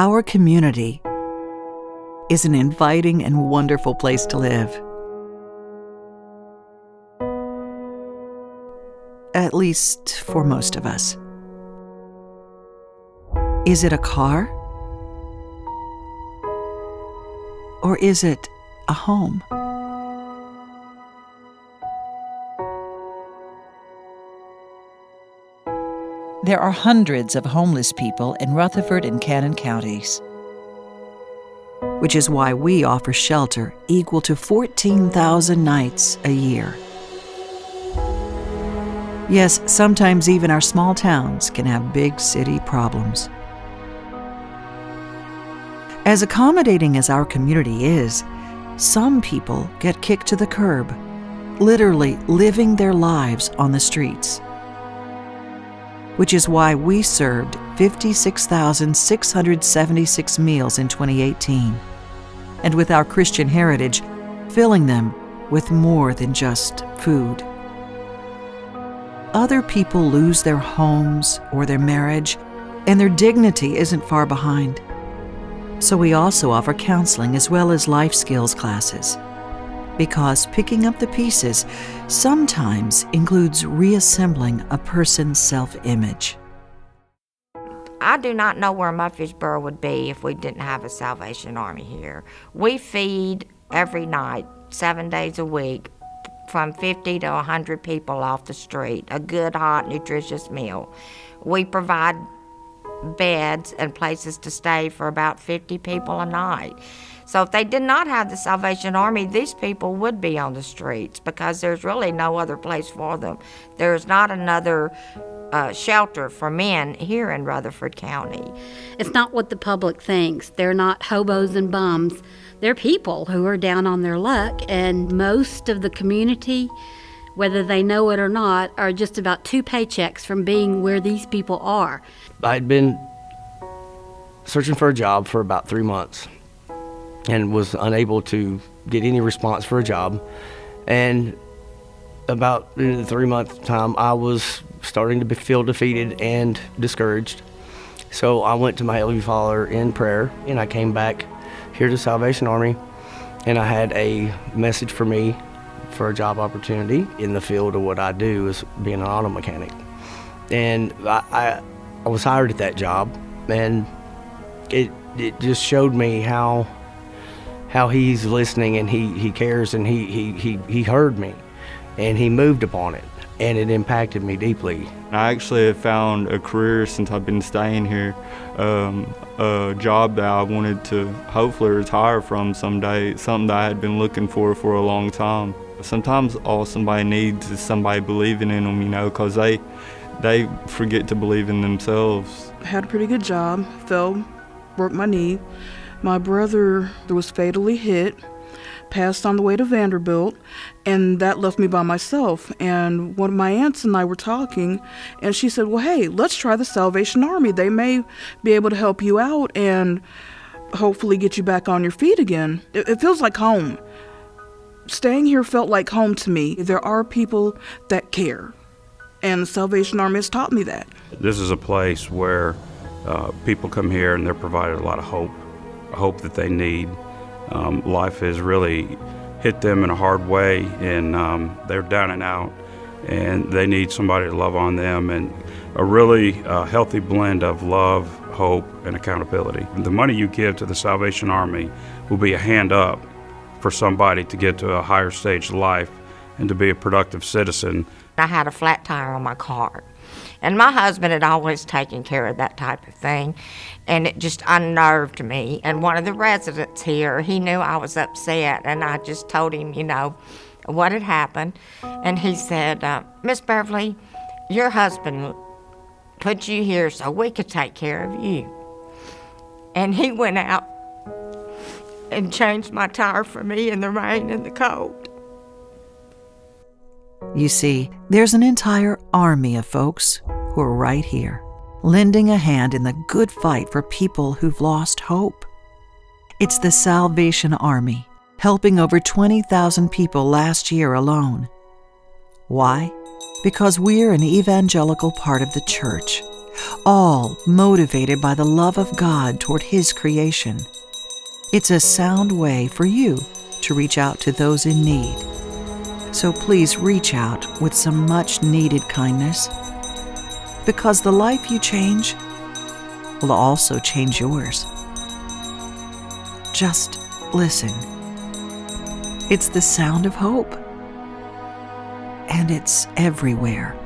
Our community is an inviting and wonderful place to live. At least for most of us. Is it a car? Or is it a home? There are hundreds of homeless people in Rutherford and Cannon counties. Which is why we offer shelter equal to 14,000 nights a year. Yes, sometimes even our small towns can have big city problems. As accommodating as our community is, some people get kicked to the curb, literally living their lives on the streets. Which is why we served 56,676 meals in 2018, and with our Christian heritage, filling them with more than just food. Other people lose their homes or their marriage, and their dignity isn't far behind. So we also offer counseling as well as life skills classes, because picking up the pieces sometimes includes reassembling a person's self-image. I do not know where Murfreesboro would be if we didn't have a Salvation Army here. We feed every night, 7 days a week, from 50 to 100 people off the street, a good, hot, nutritious meal. We provide beds and places to stay for about 50 people a night. So if they did not have the Salvation Army, these people would be on the streets because there's really no other place for them. There's not another shelter for men here in Rutherford County. It's not what the public thinks. They're not hobos and bums. They're people who are down on their luck, and most of the community, whether they know it or not, are just about 2 paychecks from being where these people are. I'd been searching for a job for about 3 months and was unable to get any response for a job. And about in the 3-month time, I was starting to feel defeated and discouraged. So I went to my Heavenly Father in prayer, and I came back here to Salvation Army, and I had a message for me for a job opportunity in the field of what I do is being an auto mechanic. And I was hired at that job, and it just showed me how he's listening, and he cares, and he heard me, and he moved upon it, and it impacted me deeply. I actually have found a career since I've been staying here, a job that I wanted to hopefully retire from someday, something that I had been looking for a long time. Sometimes all somebody needs is somebody believing in them, because they forget to believe in themselves. I had a pretty good job, broke my knee. My brother was fatally hit, passed on the way to Vanderbilt, and that left me by myself. And one of my aunts and I were talking, and she said, well, hey, let's try the Salvation Army. They may be able to help you out and hopefully get you back on your feet again. It feels like home. Staying here felt like home to me. There are people that care, and the Salvation Army has taught me that. This is a place where people come here and they're provided a lot of hope, a hope that they need. Life has really hit them in a hard way, and they're down and out, and they need somebody to love on them, and a really healthy blend of love, hope, and accountability. The money you give to the Salvation Army will be a hand up for somebody to get to a higher stage of life and to be a productive citizen. I had a flat tire on my car, and my husband had always taken care of that type of thing, and it just unnerved me. And one of the residents here, he knew I was upset, and I just told him, what had happened. And he said, Miss Beverly, your husband put you here so we could take care of you. And he went out and changed my tire for me in the rain and the cold. You see, there's an entire army of folks who are right here, lending a hand in the good fight for people who've lost hope. It's the Salvation Army, helping over 20,000 people last year alone. Why? Because we're an evangelical part of the church, all motivated by the love of God toward His creation. It's a sound way for you to reach out to those in need. So please reach out with some much-needed kindness, because the life you change will also change yours. Just listen. It's the sound of hope, and it's everywhere.